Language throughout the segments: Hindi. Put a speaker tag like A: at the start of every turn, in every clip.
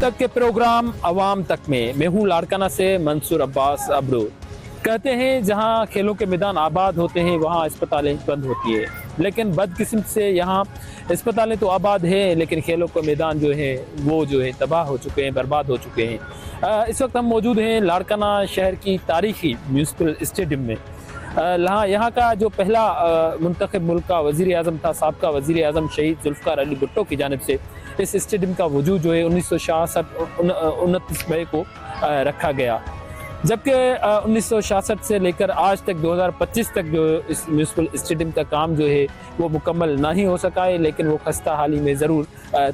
A: तक के प्रोग्राम अवाम तक में। मैं हूँ लाड़काना से मंसूर अब्बास अब्रू। कहते हैं जहाँ खेलों के मैदान आबाद होते हैं वहाँ अस्पतालें बंद होती है, लेकिन बदकिस्मत से यहाँ अस्पतालें तो आबाद है लेकिन खेलों के मैदान जो है वो जो है तबाह हो चुके हैं, बर्बाद हो चुके हैं। इस वक्त हम मौजूद हैं लाड़काना शहर की तारीखी म्यूनिसिपल स्टेडियम में। यहाँ का जो पहला मुंतखब मुल्क का वज़ीर आज़म था, साबका वज़ीर आज़म शहीद जुल्फ़िकार अली भुट्टो की जानिब से इस स्टेडियम का वजूद जो है 1966-29 मई को रखा गया, जबकि 1966 से लेकर आज तक 2025 तक जो इस म्यूनिसिपल स्टेडियम का काम जो है वो मुकम्मल नहीं हो सका है, लेकिन वो खस्ता हाली में ज़रूर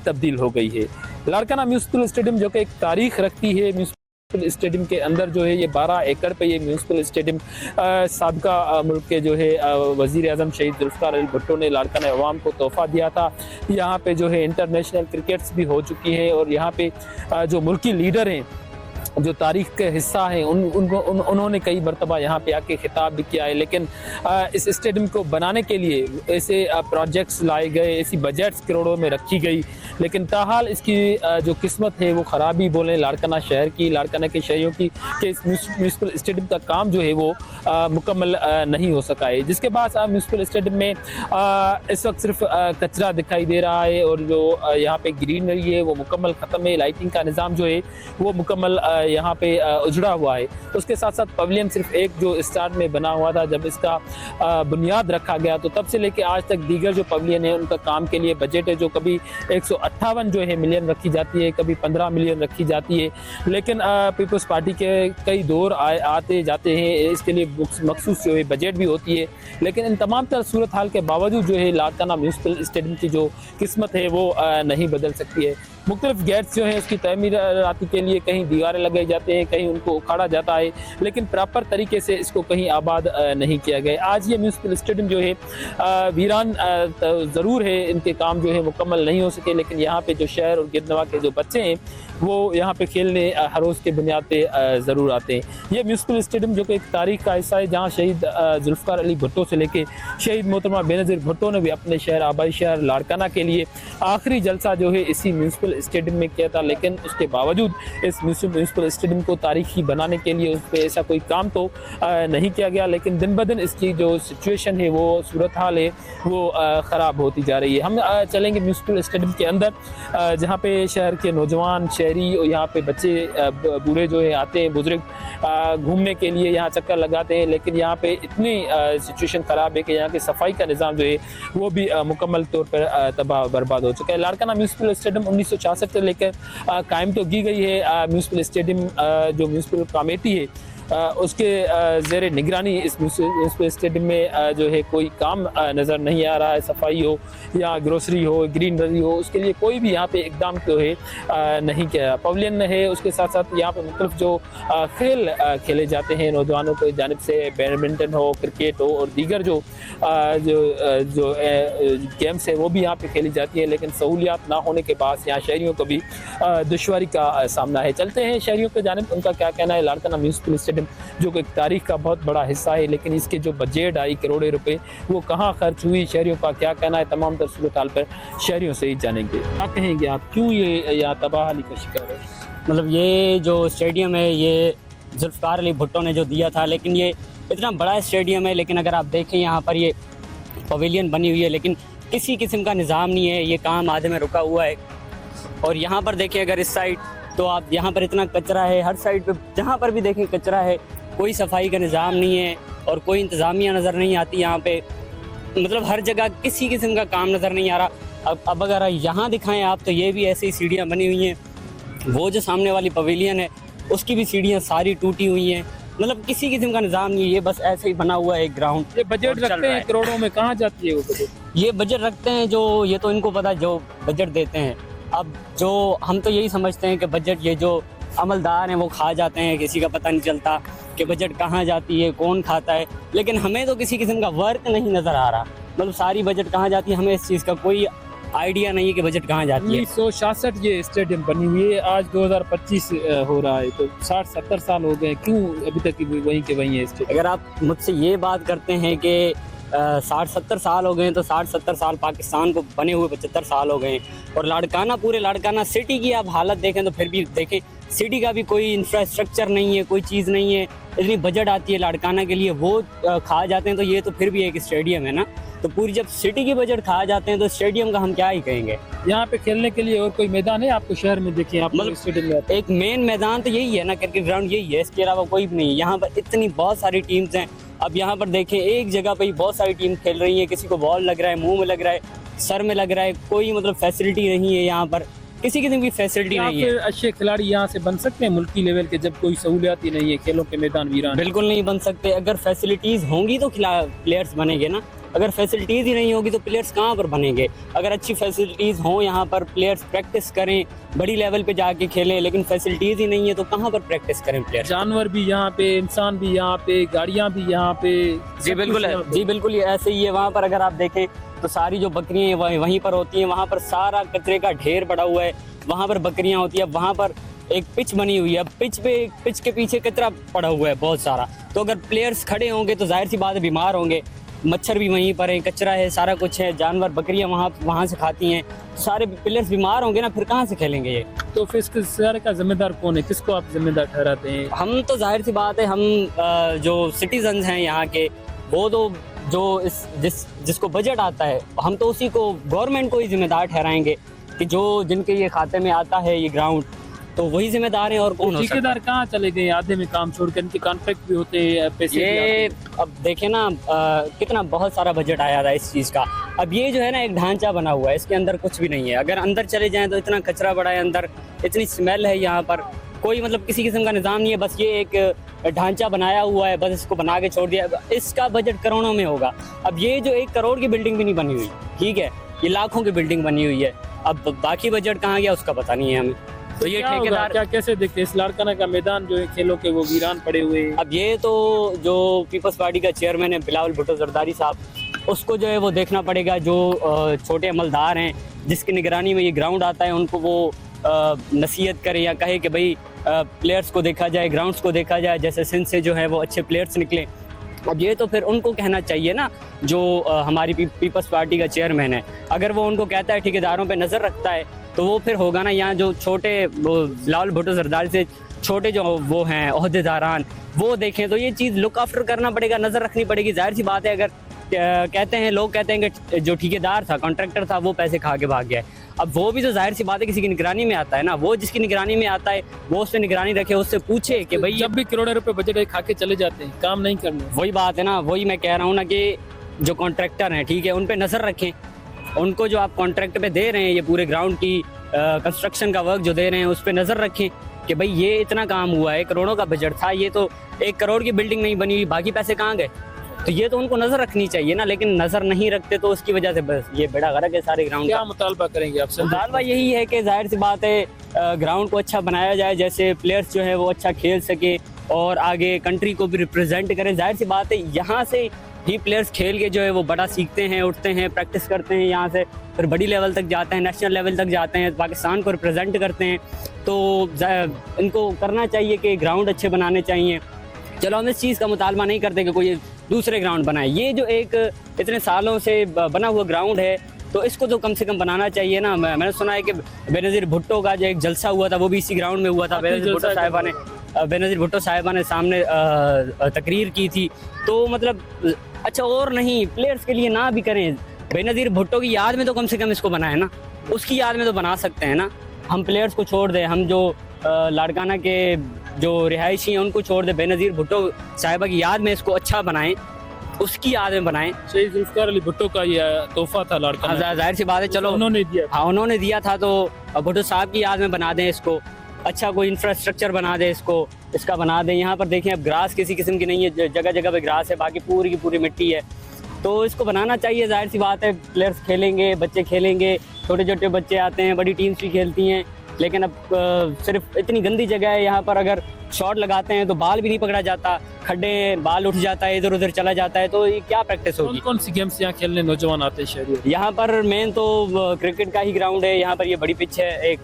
A: तब्दील हो गई है। लाड़काना म्यूनिसिपल स्टेडियम जो कि एक तारीख रखती है, म्यूनिसिपल स्टेडियम के अंदर जो है ये 12 एकड़ पे ये म्यूनिसिपल स्टेडियम साबका मुल्क के जो है वज़ीर आज़म शहीद जुल्फ़िकार अली भुट्टो ने लाड़काना अवाम को तोहफ़ा दिया था। यहाँ पे जो है इंटरनेशनल क्रिकेट्स भी हो चुकी है और यहाँ पे जो मुल्की लीडर हैं, जो तारीख के हिस्सा हैं, उन्होंने कई मरतबा यहाँ पे आके खिताब भी किया है। लेकिन इस स्टेडियम को बनाने के लिए ऐसे प्रोजेक्ट्स लाए गए, ऐसी बजट्स करोड़ों में रखी गई, लेकिन ताहाल इसकी जो किस्मत है वो ख़राबी बोलें लाड़काना शहर की, लाड़काना के शहरियों की, कि इस म्यूनिसिपल स्टेडियम का काम जो है वो मुकम्मल नहीं हो सका है। जिसके बाद म्यूनिसिपल स्टेडियम में इस वक्त सिर्फ कचरा दिखाई दे रहा है और जो यहाँ पे ग्रीनरी है वो मुकम्मल ख़त्म है। लाइटिंग का निज़ाम जो है वो मुकम्मल यहाँ पे उजड़ा हुआ है। उसके साथ साथ पवेलियन सिर्फ एक जो स्टार्ट में बना हुआ था, जब इसका बुनियाद रखा गया तो तब से लेके आज तक दीगर जो पवेलियन है उनका काम के लिए बजट है जो कभी 158 जो है मिलियन रखी जाती है, कभी 15 मिलियन रखी जाती है। लेकिन पीपल्स पार्टी के कई दौर आते जाते हैं, इसके लिए मखसूस जो है बजट भी होती है, लेकिन इन तमाम तरह सूरत हाल के बावजूद जो है लाड़काना म्यूनिसिपल स्टेडियम की जो किस्मत है वो नहीं बदल सकती है। मुख्तलिफ गेट्स जो हैं उसकी तमीराती के लिए कहीं दीवारें लगाई जाते हैं, कहीं उनको उखाड़ा जाता है, लेकिन प्रॉपर तरीके से इसको कहीं आबाद नहीं किया गया। आज ये म्यूनिसिपल स्टेडियम जो है वीरान ज़रूर है, इनके काम जो है मुकम्मल नहीं हो सके, लेकिन यहाँ पे जो शहर और गिरदनवा के जो बच्चे हैं वो यहाँ पे खेलने हर रोज़ के बुनियाद पे ज़रूर आते हैं। ये म्यूनिसिपल स्टेडियम जो कि एक तारीख का हिस्सा है, जहाँ शहीद जुल्फ़िकार अली भुट्टो से लेके शहीद मोहतरमा बेनज़ीर भुट्टो ने भी अपने शहर आबाई शहर लाड़काना के लिए आखिरी जलसा जो है इसी म्यूनिसिपल स्टेडियम में किया था। लेकिन उसके बावजूद इस म्यूनिसिपल स्टेडियम को तारीखी बनाने के लिए उस पर ऐसा कोई काम तो नहीं किया गया, लेकिन दिन ब दिन इसकी जो सिचुएशन है वो सूरत हाल है वो ख़राब होती जा रही है। हम चलेंगे म्यूनिसिपल स्टेडियम के अंदर, जहाँ पे शहर के नौजवान शहरी और यहाँ पे बच्चे बूढ़े जो है आते हैं, बुजुर्ग घूमने के लिए यहाँ चक्कर लगाते हैं, लेकिन यहाँ पे इतनी सिचुएशन ख़राब है कि यहाँ की सफाई का निज़ाम जो है वो भी मुकम्मल तौर पर तबाह बर्बाद हो चुका है। लाड़काना म्यूनिसिपल स्टेडियम 1966 से लेकर कायम तो की गई है। म्यूनिसिपल स्टेडियम जो म्यूनिसिपल कमेटी है उसके ज़ेर निगरानी इस म्यूनिसिपल स्टेडियम में जो है कोई काम नज़र नहीं आ रहा है। सफाई हो या ग्रोसरी हो, ग्रीनरी हो, उसके लिए कोई भी यहाँ पे इकदाम जो है नहीं किया। पवेलियन है, उसके साथ साथ यहाँ पे मुख्तलिफ जो खेल खेले जाते हैं नौजवानों की जानिब से, बैडमिंटन हो, क्रिकेट हो और दीगर जो गेम्स है वो भी यहाँ पे खेली जाती है, लेकिन सहूलियात ना होने के बाद यहाँ शहरियों को भी दुश्वारी का सामना है। चलते हैं शहरियों की जानिब, उनका क्या कहना है। लाड़काना म्यूनिसिपल स्टेडियम जो एक तारीख का बहुत बड़ा हिस्सा है, लेकिन इसके जो बजट आई करोड़ों रुपए वो कहाँ खर्च हुई, शहरियों का क्या कहना है, तमाम तर सूरत हाल पर शहरियों से ही जानेंगे। क्या कहेंगे आप, क्यों ये यहाँ तबाही का शिकार है?
B: मतलब ये जो स्टेडियम है ये जुल्फ़िकार अली भुट्टो ने जो दिया था, लेकिन ये इतना बड़ा स्टेडियम है, लेकिन अगर आप देखें यहाँ पर ये पवेलियन बनी हुई है, लेकिन किसी किस्म का निज़ाम नहीं है, ये काम आधे में रुका हुआ है। और यहाँ पर देखें अगर इस साइड तो आप यहाँ पर इतना कचरा है, हर साइड पे जहाँ पर भी देखें कचरा है, कोई सफाई का निज़ाम नहीं है और कोई इंतज़ामिया नज़र नहीं आती यहाँ पे। मतलब हर जगह किसी किस्म का काम नज़र नहीं आ रहा। अब अगर यहाँ दिखाएं आप तो ये भी ऐसी ही सीढ़ियाँ बनी हुई हैं, वो जो सामने वाली पवेलियन है उसकी भी सीढ़ियाँ सारी टूटी हुई हैं। मतलब किसी किस्म का निज़ाम नहीं है, ये बस ऐसे ही बना हुआ है एक ग्राउंड।
A: ये बजट रखते हैं करोड़ों में, कहाँ जाती है वो बजट?
B: ये बजट रखते हैं जो, ये तो इनको पता जो बजट देते हैं। अब जो हम तो यही समझते हैं कि बजट ये जो अमलदार हैं वो खा जाते हैं, किसी का पता नहीं चलता कि बजट कहाँ जाती है, कौन खाता है, लेकिन हमें तो किसी किस्म का वर्क नहीं नज़र आ रहा। मतलब सारी बजट कहाँ जाती है हमें इस चीज़ का कोई आइडिया नहीं है कि बजट कहाँ जाती है।
A: 1966 ये स्टेडियम बनी हुई है, आज 2025 हो रहा है, तो 60-70 साल हो गए, क्यों अभी तक वहीं के वहीं है स्टेडियम?
B: अगर आप मुझसे ये बात करते हैं कि 60-70 साल हो गए हैं, तो 60-70 साल पाकिस्तान को बने हुए 75 साल हो गए हैं। और लाड़काना, पूरे लाड़काना सिटी की आप हालत देखें तो फिर भी देखें, सिटी का भी कोई इंफ्रास्ट्रक्चर नहीं है, कोई चीज़ नहीं है। इतनी बजट आती है लाड़काना के लिए, वो खा जाते हैं, तो ये तो फिर भी एक स्टेडियम है ना। तो पूरी जब सिटी की बजट खा जाते हैं तो स्टेडियम का हम क्या ही कहेंगे।
A: यहाँ पे खेलने के लिए और कोई मैदान है आपको शहर में? देखिए आप
B: मतलब
A: स्टेडियम में आते
B: एक मेन मैदान तो यही है ना, क्रिकेट ग्राउंड यही है, इसके अलावा कोई भी नहीं है। यहाँ पर इतनी बहुत सारी टीम्स हैं। अब यहाँ पर देखें, एक जगह पे ही बहुत सारी टीम खेल रही है। किसी को बॉल लग रहा है, मुंह में लग रहा है, सर में लग रहा है, कोई मतलब फैसिलिटी नहीं है यहाँ पर, किसी किस्म की फैसिलिटी
A: हैं।
B: नहीं है।
A: फिर अच्छे खिलाड़ी यहाँ से बन सकते हैं मुल्की लेवल के, जब कोई सहूलियात ही नहीं है, खेलों के मैदान वीरान?
B: बिल्कुल नहीं बन सकते। अगर फैसिलिटीज़ होंगी तो प्लेयर्स बनेंगे ना। अगर फैसिलिटीज़ ही नहीं होगी तो प्लेयर्स कहाँ पर बनेंगे? अगर अच्छी फैसिलिटीज़ हों यहाँ पर, प्लेयर्स प्रैक्टिस करें, बड़ी लेवल पे जाके खेलें, लेकिन फैसिलिटीज़ ही नहीं है तो कहाँ पर प्रैक्टिस करें प्लेयर्स?
A: जानवर भी यहाँ पे, इंसान भी यहाँ पे, गाड़ियाँ भी यहाँ पे।
B: जी बिल्कुल है, जी बिल्कुल ये ऐसे ही है। वहाँ पर अगर आप देखें तो सारी जो बकरियाँ वहीं पर होती हैं, वहाँ पर सारा कचरे का ढेर पड़ा हुआ है, वहाँ पर बकरियाँ होती है। वहाँ पर एक पिच बनी हुई है, पिच के पीछे कचरा पड़ा हुआ है बहुत सारा। तो अगर प्लेयर्स खड़े होंगे तो जाहिर सी बात है बीमार होंगे। मच्छर भी वहीं पर है, कचरा है, सारा कुछ है, जानवर बकरियां वहाँ से खाती हैं, सारे प्लेयर्स बीमार होंगे ना, फिर कहाँ से खेलेंगे ये?
A: तो फिर इसके सारे का जिम्मेदार कौन है? किसको आप जिम्मेदार ठहराते हैं?
B: हम तो जाहिर सी बात है, हम जो सिटीजन्स हैं यहाँ के, वो तो जो जिसको बजट आता है, हम तो उसी को, गवर्नमेंट को ही जिम्मेदार ठहराएंगे कि जो जिनके ये खाते में आता है ये ग्राउंड, तो वही जिम्मेदार है। और कौन हो सकता है?
A: ठेकेदार कहाँ चले गए? आधे में काम छोड़कर, इनके कॉन्ट्रैक्ट भी होते हैं, पैसे भी आते
B: ये
A: हैं।
B: अब देखें ना, कितना बहुत सारा बजट आया था इस चीज़ का। अब ये जो है ना एक ढांचा बना हुआ है, इसके अंदर कुछ भी नहीं है। अगर अंदर चले जाएं तो इतना कचरा पड़ा है अंदर, इतनी स्मेल है यहाँ पर, कोई मतलब किसी किस्म का निज़ाम नहीं है। बस ये एक ढांचा बनाया हुआ है, बस इसको बना के छोड़ दिया। इसका बजट करोड़ों में होगा। अब ये जो 1 करोड़ की बिल्डिंग भी नहीं बनी हुई, ठीक है, ये लाखों की बिल्डिंग बनी हुई है। अब बाकी बजट कहाँ गया उसका पता नहीं है हमें। तो ये
A: क्या होगा?
B: ठेकेदार
A: क्या कैसे देखते हैं इस लाड़काना का मैदान जो है खेलों के, वो वीरान पड़े हुए हैं?
B: अब ये तो जो पीपल्स पार्टी का चेयरमैन है बिलावल भुट्टो जरदारी साहब, उसको जो है वो देखना पड़ेगा। जो छोटे अमलदार हैं जिसकी निगरानी में ये ग्राउंड आता है, उनको वो नसीहत करे या कहे कि भाई प्लेयर्स को देखा जाए, ग्राउंड्स को देखा जाए, जैसे सिंध से जो है वो अच्छे प्लेयर्स निकले। अब ये तो फिर उनको कहना चाहिए ना, जो हमारी पीपल्स पार्टी का चेयरमैन है। अगर वो उनको कहता है, ठेकेदारों पे नज़र रखता है, तो वो फिर होगा ना। यहाँ जो छोटे बिलावल भुट्टो जरदारी से छोटे जो वो हैं ओहदेदारान, वो देखें तो ये चीज़ लुक आफ्टर करना पड़ेगा, नज़र रखनी पड़ेगी। जाहिर सी बात है, अगर कहते हैं, लोग कहते हैं कि जो ठेकेदार था, कॉन्ट्रैक्टर था, वो पैसे खा के भाग गया है। अब वो भी तो जाहिर सी बात है किसी की निगरानी में आता है ना। वो जिसकी निगरानी में आता है वो उस पर निगरानी रखे, उससे पूछे कि भाई
A: जब भी करोड़ों रुपए बजट है, खा के चले जाते हैं, काम नहीं करने।
B: वही बात है ना, वही मैं कह रहा हूँ ना कि जो कॉन्ट्रैक्टर हैं, ठीक है, उन पे नज़र रखें। उनको जो आप कॉन्ट्रैक्ट पे दे रहे हैं, ये पूरे ग्राउंड की कंस्ट्रक्शन का वर्क जो दे रहे हैं, उस पर नज़र रखें कि भाई ये इतना काम हुआ है, करोड़ों का बजट था, ये तो 1 करोड़ की बिल्डिंग नहीं बनी हुई, बाकी पैसे कहाँ गए? तो ये तो उनको नज़र रखनी चाहिए ना, लेकिन नज़र नहीं रखते, तो उसकी वजह से बस ये बेड़ा गर्क है सारे ग्राउंड
A: क्या
B: का।
A: मुतालबा करेंगे आप?
B: मुतालबा यही है कि जाहिर सी बात है ग्राउंड को अच्छा बनाया जाए, जैसे प्लेयर्स जो है वो अच्छा खेल सके और आगे कंट्री को भी रिप्रेजेंट करें। जाहिर सी बात है यहाँ से ही प्लेयर्स खेल के जो है वो बड़ा सीखते हैं, उठते हैं, प्रैक्टिस करते हैं, यहाँ से फिर बड़ी लेवल तक जाते हैं, नेशनल लेवल तक जाते हैं, पाकिस्तान को रिप्रेजेंट करते हैं। तो इनको करना चाहिए कि ग्राउंड अच्छे बनाने चाहिए। चलो हम इस चीज़ का मुतालबा नहीं करते कि कोई दूसरे ग्राउंड बनाए, ये जो एक इतने सालों से बना हुआ ग्राउंड है, तो इसको तो कम से कम बनाना चाहिए ना। मैंने सुना है कि बेनज़ीर भुट्टो का जो एक जलसा हुआ था, वो भी इसी ग्राउंड में हुआ था। बेनज़ीर भुट्टो साहिबा ने सामने तकरीर की थी। तो मतलब अच्छा, और नहीं, प्लेयर्स के लिए ना भी करें, बेनज़ीर भुट्टो की याद में तो कम से कम इसको बनाए ना, उसकी याद में तो बना सकते हैं ना। हम प्लेयर्स को छोड़ दें, हम जो लाड़काना के जो रिहायशी हैं उनको छोड़ दें, बेनज़ीर भुट्टो साहिबा की याद में इसको अच्छा बनाएं, उसकी याद में बनाएं।
A: शहीद जुल्फ़िकार अली भुट्टो का ये तोहफा था लाड़काना,
B: जाहिर सी बात है, चलो
A: उन्होंने दिया।
B: हाँ, उन्होंने दिया था, तो भुट्टो साहब की याद में बना दें इसको। अच्छा कोई इंफ्रास्ट्रक्चर बना दे, इसका बना दें। यहाँ पर देखें, अब ग्रास किसी किस्म की नहीं है, जगह जगह पे ग्रास है, बाकी पूरी की पूरी मिट्टी है। तो इसको बनाना चाहिए। जाहिर सी बात है, प्लेयर्स खेलेंगे, बच्चे खेलेंगे, छोटे छोटे बच्चे आते हैं, बड़ी टीम्स भी खेलती हैं, लेकिन अब सिर्फ इतनी गंदी जगह है यहाँ पर, अगर शॉट लगाते हैं तो बाल भी नहीं पकड़ा जाता, खड्डे, बाल उठ जाता है, इधर उधर चला जाता है, तो ये क्या प्रैक्टिस होगी?
A: कौन सी गेम्स यहाँ खेलने नौजवान आते हैं शहरी?
B: यहाँ पर मेन तो क्रिकेट का ही ग्राउंड है। यहाँ पर ये बड़ी पिच है एक,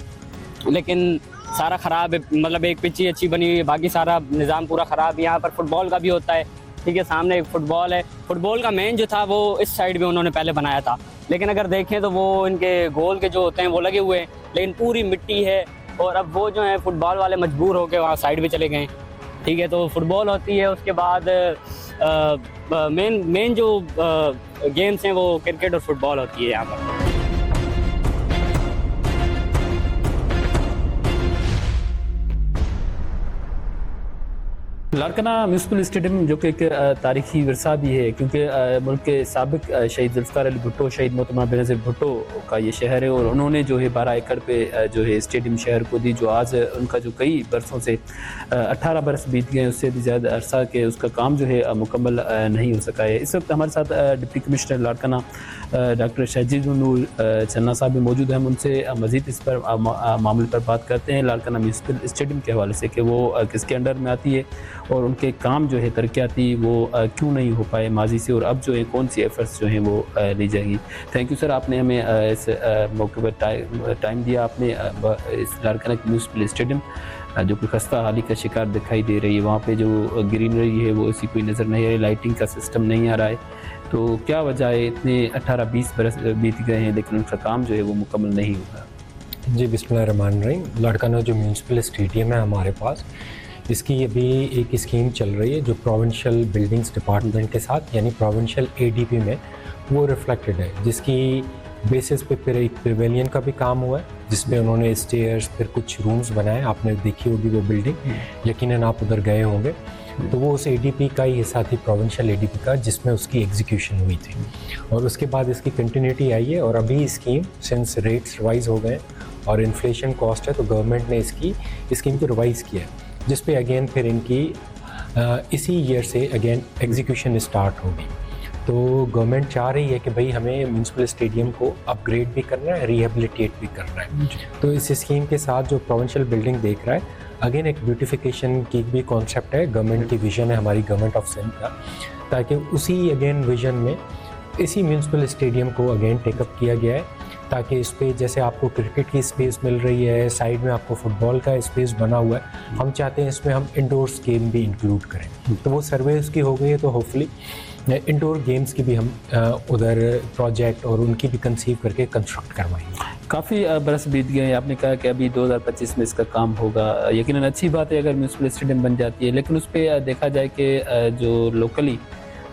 B: लेकिन सारा ख़राब है, मतलब एक पिच ही अच्छी बनी हुई है, बाकी सारा निज़ाम पूरा ख़राब है। यहाँ पर फुटबॉल का भी होता है, ठीक है, सामने एक फुटबॉल है, फुटबॉल का मेन जो था वो इस साइड में उन्होंने पहले बनाया था, लेकिन अगर देखें तो वो इनके गोल के जो होते हैं वो लगे हुए हैं, लेकिन पूरी मिट्टी है, और अब वो जो है फुटबॉल वाले मजबूर होकर वहाँ साइड पे चले गए। ठीक है, तो फुटबॉल होती है, उसके बाद मेन जो गेम्स हैं वो क्रिकेट और फुटबॉल होती है यहाँ पर।
A: लाड़काना म्यूनसिपल स्टेडियम जो कि एक तारीखी विरसा भी है, क्योंकि मुल्क के साबिक शहीद जुल्फ़िकार अली भुट्टो, शहीद मोहतरमा बेनज़ीर भुट्टो का ये शहर है, और उन्होंने जो है 12 एकड़ पे जो है स्टेडियम शहर को दी, जो आज उनका जो कई बरसों से 18 बरस बीत गए, उससे भी ज़्यादा अरसा के उसका काम जो है मुकम्मल नहीं हो सका है। इस वक्त हमारे साथ डिप्टी कमिश्नर लाड़काना डॉक्टर शहजीद नूर चन्ना साहब भी मौजूद हैं। हम उनसे मज़ीद इस पर मामले पर बात करते हैं, लाड़काना म्यूनसिपल स्टेडियम के हवाले से, कि वो किसके अंडर में आती है और उनके काम जो है तरक्याती वो क्यों नहीं हो पाए माजी से, और अब जो है कौन सी एफर्ट्स जो हैं वो ली जाएंगी। थैंक यू सर, आपने हमें इस मौके पर टाइम दिया। आपने इस लाड़काना म्यूनसिपल स्टेडियम जो कि खस्ता हाली का शिकार दिखाई दे रही है, वहाँ पे जो ग्रीनरी है वो ऐसी कोई नज़र नहीं आ रही, लाइटिंग का सिस्टम नहीं आ रहा है, तो क्या वजह है? इतने 18-20 बरस बीत गए हैं लेकिन उनका काम जो है वो मुकम्मल नहीं हुआ।
C: जी बिस्मिल्लाहिर्रहमानिर्रहीम। लाड़काना जो म्यूनसिपल स्टेडियम है हमारे पास, इसकी अभी एक स्कीम चल रही है जो प्रोविंशियल बिल्डिंग्स डिपार्टमेंट के साथ, यानी प्रोविंशियल एडीपी में वो रिफ्लेक्टेड है, जिसकी बेसिस पे फिर एक पेवेलियन का भी काम हुआ है, जिसमें उन्होंने स्टेयर्स फिर कुछ रूम्स बनाए। आपने देखी होगी वो बिल्डिंग, यकीनन आप उधर गए होंगे, तो वो उस एडीपी का ही हिस्सा थी, प्रोविंशियल एडीपी का, जिसमें उसकी एग्जीक्यूशन हुई थी, और उसके बाद इसकी कंटिन्यूटी आई है। और अभी स्कीम सिंस रेट्स रिवाइज हो गए और इन्फ्लेशन कॉस्ट है, तो गवर्नमेंट ने इसकी स्कीम को रिवाइज़ किया है, जिस पे अगेन फिर इनकी इसी ईयर से अगेन एग्जीक्यूशन स्टार्ट होगी। तो गवर्नमेंट चाह रही है कि भाई हमें म्यूनसिपल स्टेडियम को अपग्रेड भी करना है, रिहेबिलिटेट भी करना है। तो इस स्कीम के साथ जो प्रोविंशियल बिल्डिंग देख रहा है, अगेन एक ब्यूटिफिकेशन की भी कॉन्सेप्ट है, गवर्नमेंट की विजन है, हमारी गवर्नमेंट ऑफ सिंध का, ताकि उसी अगेन विजन में इसी म्यूनसिपल स्टेडियम को अगेन टेकअप किया गया है, ताकि इस पे जैसे आपको क्रिकेट की स्पेस मिल रही है, साइड में आपको फुटबॉल का स्पेस बना हुआ है, हम चाहते हैं इसमें हम इंडोर्स गेम भी इंक्लूड करें। तो वो सर्वे उसकी हो गई है, तो होपफुली इंडोर गेम्स की भी हम उधर प्रोजेक्ट और उनकी भी कंसीव करके कंस्ट्रक्ट करवाएंगे।
A: काफ़ी बरस बीत गए, आपने कहा कि अभी 2025 में इसका काम होगा, यकीनन अच्छी बात है अगर म्यूनसिपल स्टेडियम बन जाती है, लेकिन उस पर देखा जाए कि जो लोकली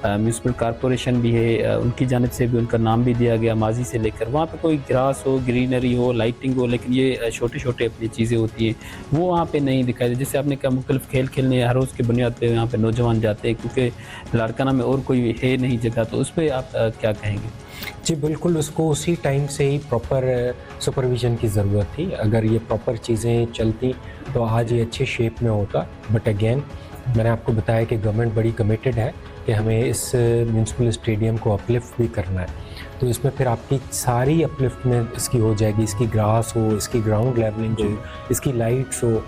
A: म्यूनसिपल कॉरपोरेशन भी है, उनकी जानिब से भी उनका नाम भी दिया गया माजी से लेकर, वहाँ पे कोई ग्रास हो, ग्रीनरी हो, लाइटिंग हो, लेकिन ये छोटे छोटे अपनी चीज़ें होती हैं वो वहाँ पे नहीं दिखाई दे। जैसे आपने कहा मुख्तलिफ खेल खेलने हर रोज़ की बुनियाद पे यहाँ पे नौजवान जाते हैं, क्योंकि लाड़काना में और कोई है नहीं जगह, तो उस पर आप क्या कहेंगे?
C: जी बिल्कुल, उसको उसी टाइम से ही प्रॉपर सुपरविज़न की ज़रूरत थी। अगर ये प्रॉपर चीज़ें चलती तो आज ये अच्छे शेप में होता, बट अगेन मैंने आपको बताया कि गवर्नमेंट बड़ी कमिटेड है कि हमें इस म्यूनसिपल स्टेडियम को अपलिफ्ट भी करना है। तो इसमें फिर आपकी सारी अपलिफ्टमेंट इसकी हो जाएगी, इसकी ग्रास हो, इसकी ग्राउंड लेवलिंग हो, इसकी लाइट्स हो,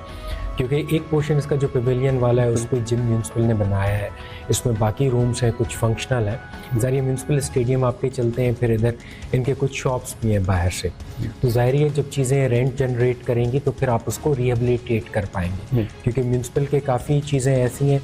C: क्योंकि एक पोर्शन इसका जो पेवेलियन वाला है उस पर जिम म्यूनसिपल ने बनाया है, इसमें बाकी रूम्स हैं, कुछ फंक्शनल हैं। ज़ाहिर म्यूनसिपल स्टेडियम आपके चलते हैं, फिर इधर इनके कुछ शॉप्स भी हैं बाहर से, तो ज़ाहिर है जब चीज़ें रेंट जनरेट करेंगी तो फिर आप उसको रिहेबिलिटेट कर पाएंगे, क्योंकि म्यूनसिपल के काफ़ी चीज़ें ऐसी हैं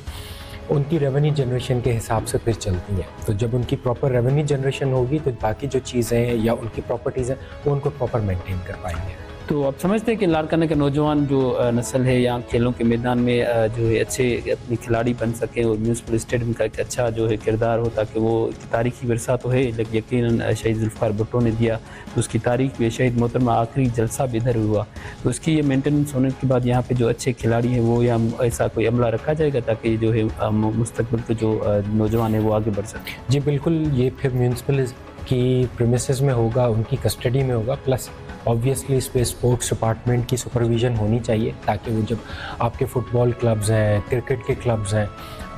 C: उनकी रेवेन्यू जनरेशन के हिसाब से फिर चलती हैं। तो जब उनकी प्रॉपर रेवेन्यू जनरेशन होगी तो बाकी जो चीज़ें हैं या उनकी प्रॉपर्टीज़ हैं वो उनको प्रॉपर मेंटेन कर पाएंगे।
A: तो आप समझते हैं कि लाड़काना के नौजवान जो नस्ल है या खेलों के मैदान में जो है अच्छे अपने खिलाड़ी बन सकें, और म्यूनसिपल स्टेडियम का एक अच्छा जो है किरदार हो, ताकि वो तारीखी विरसा तो है लेकिन यकीनन शहीद जुल्फ़िकार भुट्टो ने दिया, तो उसकी तारीख भी, शहीद मोहतरमा आखिरी जलसा भी इधर हुआ, तो उसकी ये मेंटेनेंस होने के बाद यहाँ पे जो अच्छे खिलाड़ी हैं वो या ऐसा कोई अमला रखा जाएगा ताकि जो है मुस्तकबिल के जो नौजवान है वो आगे बढ़ सके?
C: जी बिल्कुल, ये फिर म्यूनसिपल की प्रीमिसेस में होगा, उनकी कस्टडी में होगा, प्लस ऑब्वियसली इस पे स्पोर्ट्स डिपार्टमेंट की सुपरविज़न होनी चाहिए, ताकि वो जब आपके फुटबॉल क्लब्स हैं, क्रिकेट के क्लब्स हैं,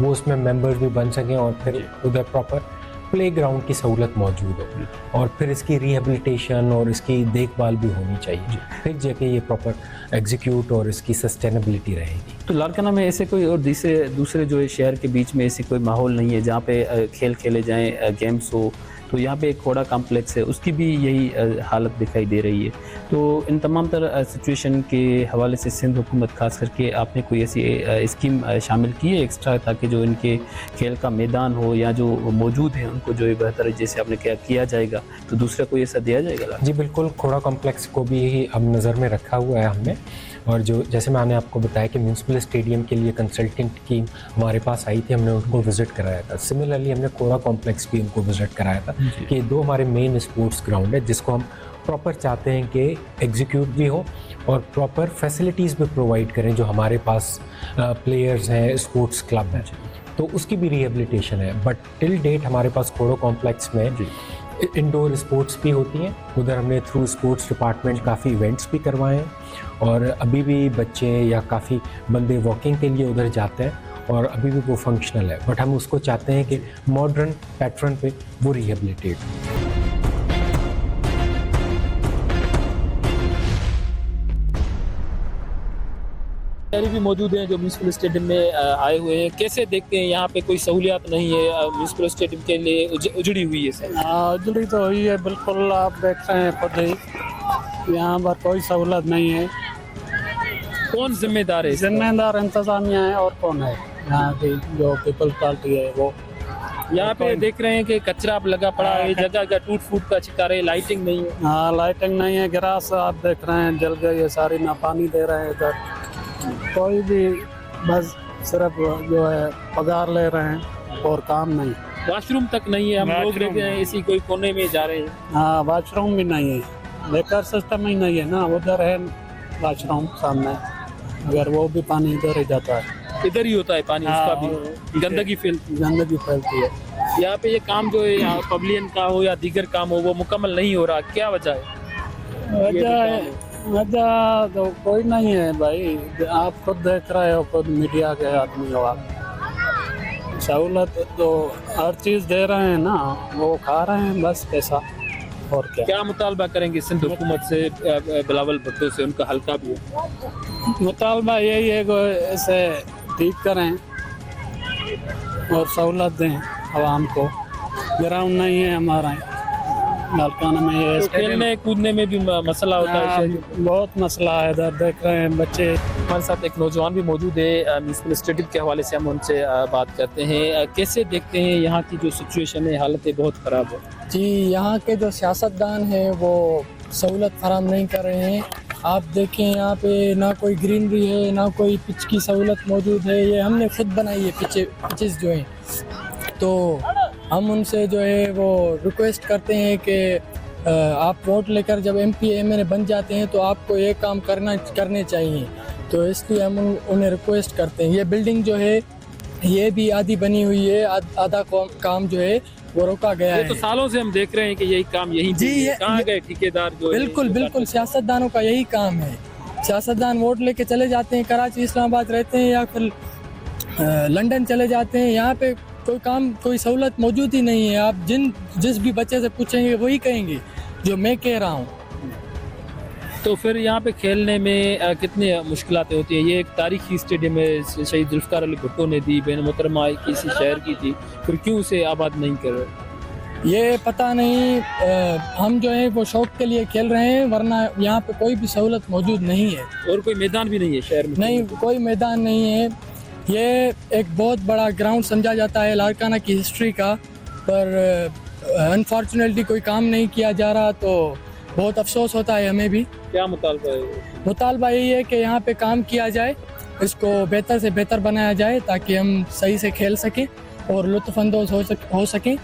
C: वो उसमें मेंबर्स भी बन सकें और फिर उधर प्रॉपर प्लेग्राउंड की सहूलत मौजूद हो, और फिर इसकी रिहेबिलिटेशन और इसकी देखभाल भी होनी चाहिए, फिर जाके ये प्रॉपर एग्जीक्यूट और इसकी सस्टेनेबिलिटी रहेगी।
A: तो लाड़काना में ऐसे कोई और दूसरे जो है शहर के बीच में ऐसी कोई माहौल नहीं है जहाँ पे खेल खेले जाएँ, गेम्स हो, तो यहाँ पे एक खोड़ा कॉम्प्लेक्स है, उसकी भी यही हालत दिखाई दे रही है। तो इन तमाम तरह सिचुएशन के हवाले से सिंध हुकूमत खास करके आपने कोई ऐसी स्कीम शामिल की है एक्स्ट्रा, ताकि जो इनके खेल का मैदान हो या जो मौजूद है उनको जो है बेहतर जैसे आपने क्या किया जाएगा, तो दूसरा कोई ऐसा दिया जाएगा?
C: जी बिल्कुल, खोड़ा कॉम्प्लेक्स को भी अब नज़र में रखा हुआ है हमने। और जो जैसे मैंने आपको बताया कि म्यूनसिपल स्टेडियम के लिए कंसल्टेंट टीम हमारे पास आई थी, हमने उनको विज़िट कराया था। सिमिलरली हमने खोड़ा कॉम्प्लेक्स भी उनको विज़िट कराया था कि दो हमारे मेन स्पोर्ट्स ग्राउंड है जिसको हम प्रॉपर चाहते हैं कि एग्जीक्यूट भी हो और प्रॉपर फैसिलिटीज़ भी प्रोवाइड करें जो हमारे पास प्लेयर्स हैं, स्पोर्ट्स क्लब हैं, तो उसकी भी रिहेबिलिटेशन है। बट टिल डेट हमारे पास खोड़ा कॉम्प्लेक्स में इंडोर स्पोर्ट्स भी होती हैं। उधर हमने थ्रू स्पोर्ट्स डिपार्टमेंट काफ़ी इवेंट्स भी करवाए हैं और अभी भी बच्चे या काफ़ी बंदे वॉकिंग के लिए उधर जाते हैं और अभी भी वो फंक्शनल है। बट हम उसको चाहते हैं कि मॉडर्न पैटर्न पे वो रिहेबिलिटेट हो।
A: भी मौजूद हैं जो म्यूनसिपल स्टेडियम में आए हुए हैं, कैसे देखते हैं यहाँ पे कोई सहूलियात नहीं है? म्यूनसिपल स्टेडियम के लिए उजड़ी हुई है सर।
D: उजड़ी तो हुई है बिल्कुल, आप देख रहे हैं खुद ही यहाँ पर कोई सहूलत नहीं है।
A: कौन जिम्मेदार है?
D: जिम्मेदार इंतजामिया है और कौन है यहाँ की जो पीपल्स पार्टी है वो।
A: यहाँ पे देख रहे हैं कि कचरा लगा पड़ा है, जगह का टूट फूट का शिकार है, लाइटिंग नहीं है।
D: हाँ लाइटिंग नहीं है, ग्रास आप देख रहे हैं जल गई है सारी, ना पानी दे रहे हैं इधर कोई भी, बस सिर्फ जो है पगार ले रहे हैं और काम नहीं।
A: वॉशरूम तक नहीं है, हम लोग रहते हैं इसी कोई कोने में जा रहे हैं।
D: हाँ वॉशरूम भी नहीं है, लेकर सिस्टम ही नहीं है ना, उधर है वॉशरूम सामने, अगर वो भी पानी इधर ही जाता है,
A: इधर ही होता है पानी, उसका भी गंदगी
D: फैलती है।
A: यहाँ पे ये काम जो है यहाँ पवेलियन का हो या दीगर काम हो वो मुकम्मल नहीं हो रहा, क्या वजह है?
D: वजह तो कोई नहीं है भाई, आप खुद देख रहे हो, खुद मीडिया के आदमी हो आप। सहूलत तो हर चीज़ दे रहे हैं ना, वो खा रहे हैं बस पैसा, और क्या
A: मुतालबा करेंगे सिंध हुकूमत से, बिलावल भुट्टो से, उनका हल्का भी है?
D: मुतालबा यही है कि ऐसे ठीक करें और सहूलत दें आवाम को। ग्राउंड नहीं है हमारा लाड़काना में, ये
A: तो खेलने कूदने में भी मसला होता है,
D: बहुत मसला है। इधर देख रहे हैं बच्चे।
A: हमारे साथ एक नौजवान भी मौजूद है, म्यूनसिपल स्टेडियम के हवाले से हम उनसे बात करते हैं। कैसे देखते हैं यहाँ की जो सिचुएशन है, हालतें बहुत ख़राब है?
E: जी, यहाँ के जो सियासतदान हैं वो सहूलत फराम नहीं कर रहे हैं। आप देखें यहाँ पे ना कोई ग्रीनरी है, ना कोई पिच की सहूलत मौजूद है। ये हमने खुद बनाई है पिचेस जो हैं, तो हम उनसे जो है वो रिक्वेस्ट करते हैं कि आप वोट लेकर जब MP MLA बन जाते हैं तो आपको ये काम करने चाहिए। तो इसलिए हम उन्हें रिक्वेस्ट करते हैं। ये बिल्डिंग जो है ये भी आधी बनी हुई है, आधा काम जो है वो रोका गया है।
A: तो सालों से हम देख रहे हैं कि यही काम यही कहाँ गए ठेकेदार जो
E: बिल्कुल सियासतदानों का यही काम है। सियासतदान वोट लेके चले जाते हैं, कराची इस्लामाबाद रहते हैं या फिर लंदन चले जाते हैं। यहाँ पे कोई काम, कोई सहूलत मौजूद ही नहीं है। आप जिस भी बच्चे से पूछेंगे वही कहेंगे जो मैं कह रहा हूँ।
A: तो फिर यहाँ पे खेलने में कितनी मुश्किलातें होती हैं? ये एक तारीखी स्टेडियम है, शहीद जुल्फ़िकार अली भुट्टो ने दी, बेन मोहतरमा किसी शहर की थी, फिर क्यों उसे आबाद नहीं कर रहे?
E: ये पता नहीं। हम जो है वो शौक के लिए खेल रहे हैं, वरना यहाँ पे कोई भी सहूलत मौजूद नहीं है।
A: और कोई मैदान भी नहीं है शहर में?
E: नहीं, कोई मैदान नहीं है। ये एक बहुत बड़ा ग्राउंड समझा जाता है लाड़काना की हिस्ट्री का, पर अनफॉर्चुनेटली कोई काम नहीं किया जा रहा, तो बहुत अफसोस होता है हमें भी।
A: क्या मुतालबा है?
E: मुतालबा यही है कि यहाँ पे काम किया जाए, इसको बेहतर से बेहतर बनाया जाए ताकि हम सही से खेल सकें और लुत्फ़अंदोज़ हो सकें।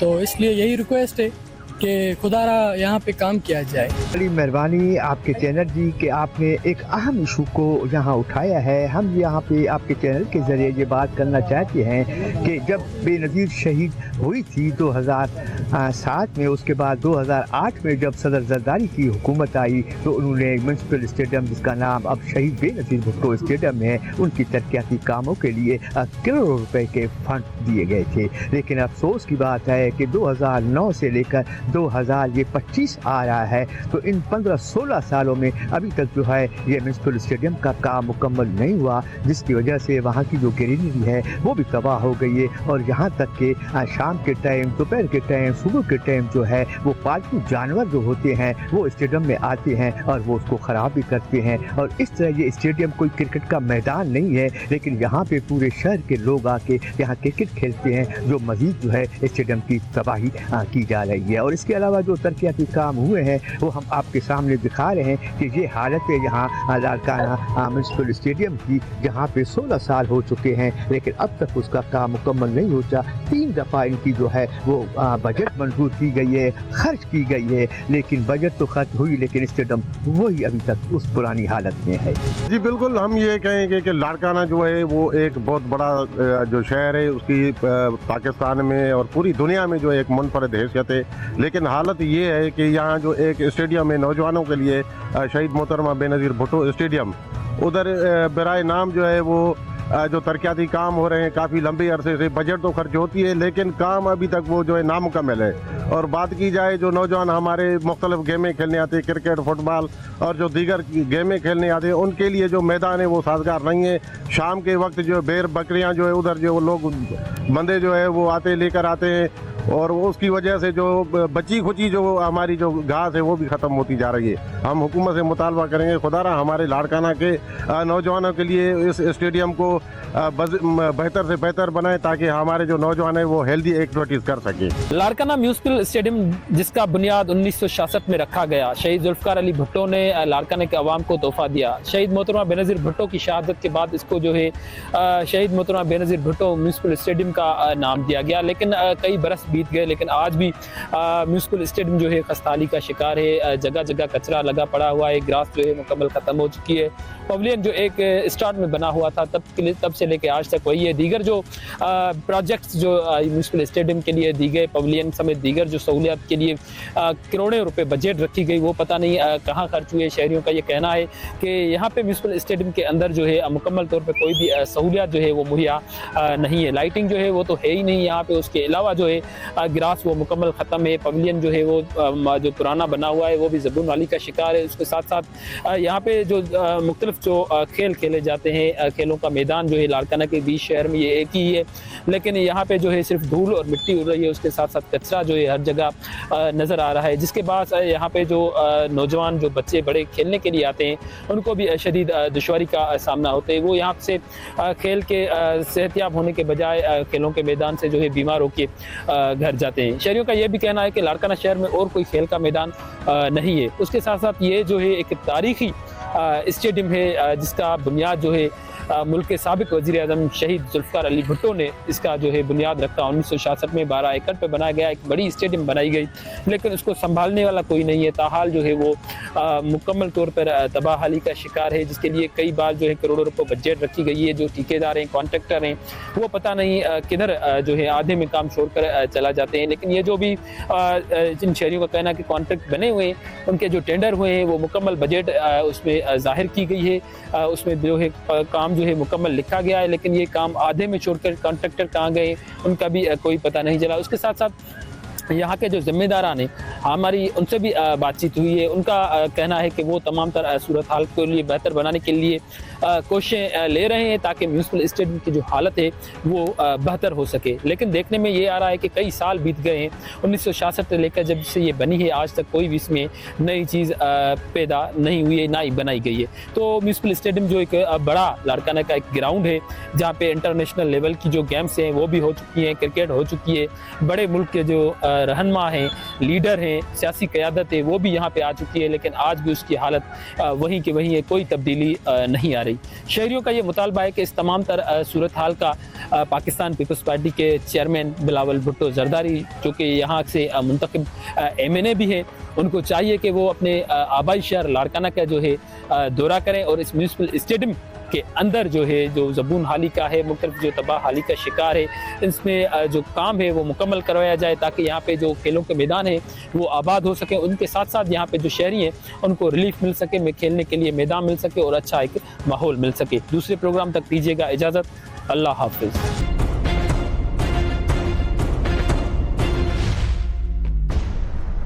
E: तो इसलिए यही रिक्वेस्ट है कि खुदारा यहाँ पे काम किया जाए।
F: बड़ी मेहरबानी आपके चैनल जी कि आपने एक अहम इशू को यहाँ उठाया है। हम यहाँ पे आपके चैनल के ज़रिए ये बात करना चाहते हैं कि जब बेनज़ीर शहीद हुई थी 2007 में, उसके बाद 2008 में जब सदर जरदारी की हुकूमत आई तो उन्होंने म्यूनसिपल स्टेडियम, जिसका नाम अब शहीद बेनज़ीर भुट्टो स्टेडियम है, उनकी तरक्याती कामों के लिए करोड़ों रुपए के फंड दिए गए थे। लेकिन अफसोस की बात है कि 2009 से लेकर 2025 आ रहा है, तो इन 15-16 सालों में अभी तक जो है ये म्यूनसिपल स्टेडियम का काम मुकम्मल नहीं हुआ, जिसकी वजह से वहाँ की जो ग्रीनरी है वो भी तबाह हो गई है। और यहाँ तक कि शाम के टाइम, दोपहर के टाइम, सुबह के टाइम जो है वो पालतू जानवर जो होते हैं वो स्टेडियम में आते हैं और वो उसको ख़राब भी करते हैं। और इस तरह ये स्टेडियम कोई क्रिकेट का मैदान नहीं है, लेकिन यहाँ पे पूरे शहर के लोग आके यहाँ क्रिकेट खेलते हैं, जो मज़ीद जो है स्टेडियम की तबाही की जा रही है। और इसके अलावा जो तरक्याती काम हुए हैं वो हम आपके सामने दिखा रहे हैं कि ये हालत है यहाँ लाड़काना म्यूनसिपल स्टेडियम की, जहाँ पे 16 साल हो चुके हैं लेकिन अब तक उसका काम मुकम्मल नहीं होता। 3 दफ़ा इनकी जो है वो बजट मंजूर की गई है, खर्च की गई है, लेकिन बजट तो खर्च हुई लेकिन स्टेडियम वही अभी तक उस पुरानी हालत में है।
G: जी बिल्कुल, हम ये कहेंगे कि लाड़काना जो है वो एक बहुत बड़ा जो शहर है, उसकी पाकिस्तान में और पूरी दुनिया में जो एक मुनफरद हैसियत है। लेकिन हालत ये है कि यहाँ जो एक स्टेडियम है नौजवानों के लिए, शहीद मोहतरमा बेनज़ीर भुट्टो स्टेडियम, उधर बराए नाम जो है वो जो तरक्याती काम हो रहे हैं काफ़ी लंबे अरसे से, बजट तो खर्च होती है लेकिन काम अभी तक वो जो है नामुकम्मल है। और बात की जाए जो नौजवान हमारे मुख्तलिफ गेमें खेलने आते हैं, क्रिकेट, फुटबॉल और जो दीगर गेमें खेलने आते हैं, उनके लिए जो मैदान है वो साजगार नहीं है। शाम के वक्त जो भेड़ बकरियां जो है उधर जो लोग बंदे जो है वो आते लेकर आते हैं और उसकी वजह से जो बची खुची जो हमारी जो घास है वो भी ख़त्म होती जा रही है। हम हुकूमत से मुतालबा करेंगे खुदारा हमारे लाड़काना के नौजवानों के लिए इस स्टेडियम को बेहतर से बेहतर बनाए ताकि हमारे जो नौजवान है वो हेल्दी एक्टिविटीज़ कर सके।
A: लाड़काना म्यूनसिपल स्टेडियम जिसका बुनियाद 1966 में रखा गया, शहीद जुल्फ़िकार अली भुट्टो ने लाड़काना के अवाम को तोहफा दिया। शहीद मोहतरमा बेनज़ीर भुट्टो की शहादत के बाद इसको जो है शहीद मोहतरमा बेनज़ीर भुट्टो म्यूनसिपल स्टेडियम का नाम दिया गया। लेकिन कई बरस बीत गए लेकिन आज भी म्यूनसिपल स्टेडियम जो है खस्ताहाली का शिकार है। जगह जगह कचरा लगा पड़ा हुआ है, ग्रास जो है मुकम्मल ख़त्म हो चुकी है। पवेलियन जो एक स्टार्ट में बना हुआ था तब से लेके आज तक वही है। दीगर जो प्रोजेक्ट्स जो म्यूनसिपल स्टेडियम के लिए दी गए, पवेलियन समेत दीगर जो सहूलियात के लिए करोड़ों रुपए बजट रखी गई, वो पता नहीं कहाँ खर्च हुए। शहरियों का ये कहना है कि यहाँ पे म्यूनसिपल स्टेडियम के अंदर जो है मुकम्मल तौर पर कोई भी सहूलियात जो है वो मुहैया नहीं है। लाइटिंग जो है वो तो है ही नहीं यहाँ पे। उसके अलावा जो है ग्रास वो मुकम्मल ख़त्म है। पवेलियन जो है वो जो पुराना बना हुआ है वो भी ज़बून वाली का शिकार है। उसके साथ साथ यहाँ पे जो मुख्तलिफ जो खेल खेले जाते हैं, खेलों का मैदान जो है लाड़काना के बीच शहर में ये एक ही है, लेकिन यहाँ पे जो है सिर्फ धूल और मिट्टी उड़ रही है। उसके साथ साथ कचरा जो है हर जगह नज़र आ रहा है, जिसके बाद यहाँ पे जो नौजवान जो बच्चे बड़े खेलने के लिए आते हैं उनको भी शदीद दुश्वारी का सामना होता है। वो यहाँ से खेल के सेहतियाब होने के बजाय खेलों के मैदान से जो है बीमार होकर घर जाते हैं। शहरियों का ये भी कहना है कि लाड़काना शहर में और कोई खेल का मैदान नहीं है। उसके साथ साथ ये जो है एक तारीखी स्टेडियम है जिसका बुनियाद जो है मुल्क के साबिक वज़ीर आज़म शहीद जुल्फ़िकार अली भुट्टो ने इसका जो है बुनियाद रखा। 1966 में 12 एकड़ पे बनाया गया, एक बड़ी स्टेडियम बनाई गई, लेकिन उसको संभालने वाला कोई नहीं है। ताहाल जो है वो मुकम्मल तौर पर तबाहाली का शिकार है, जिसके लिए कई बार जो है करोड़ों रुपये बजट रखी गई है। जो ठेकेदार हैं, कॉन्ट्रैक्टर हैं, वो पता नहीं किधर जो है आधे में काम छोड़कर चला जाते हैं। लेकिन ये जो भी जिन शहरियों का कहना है कि कॉन्ट्रैक्ट बने हुए हैं, उनके जो टेंडर हुए हैं वो मुकम्मल बजट उसमें ज़ाहिर की गई है, उसमें जो है काम जो है मुकम्मल लिखा गया है, लेकिन ये काम आधे में छोड़कर कॉन्ट्रैक्टर कहाँ गए उनका भी कोई पता नहीं चला। उसके साथ साथ यहाँ के जो जिम्मेदारान हैं, हमारी उनसे भी बातचीत हुई है। उनका कहना है कि वो तमाम तरह सूरत हाल के लिए बेहतर बनाने के लिए कोशिशें ले रहे हैं ताकि म्यूनसिपल स्टेडियम की जो हालत है वो बेहतर हो सके। लेकिन देखने में ये आ रहा है कि कई साल बीत गए हैं, 1966 से लेकर जब से ये बनी है आज तक कोई भी इसमें नई चीज़ पैदा नहीं हुई है, ना ही बनाई गई है। तो म्यूनसिपल स्टेडियम जो एक बड़ा लाड़काना का एक ग्राउंड है जहाँ पे इंटरनेशनल लेवल की जो गेम्स हैं वो भी हो चुकी हैं, क्रिकेट हो चुकी है, बड़े मुल्क के जो रहनुमा हैं, लीडर हैं, सियासी क़यादत है, वो भी यहाँ पे आ चुकी है, लेकिन आज भी उसकी हालत वहीं की वहीं है, कोई तब्दीली नहीं आ रही। शहरियों का ये मुतालबा है कि इस तमाम तर सूरत हाल का पाकिस्तान पीपल्स पार्टी के चेयरमैन बिलावल भुट्टो जरदारी, जो कि यहाँ से मुंतखब MNA भी हैं, उनको चाहिए कि वो अपने आबाई शहर लाड़काना का जो है दौरा करें और इस म्यूनसिपल स्टेडियम के अंदर जो है जो ज़बून हाली का है, मुख्तलिफ जो तबाह हाली का शिकार है, इसमें जो काम है वो मुकम्मल करवाया जाए ताकि यहाँ पे जो खेलों के मैदान है वो आबाद हो सके। उनके साथ साथ यहाँ पे जो शहरी हैं उनको रिलीफ मिल सके, में खेलने के लिए मैदान मिल सके और अच्छा एक माहौल मिल सके। दूसरे प्रोग्राम तक दीजिएगा इजाज़त। अल्लाह हाफिज़।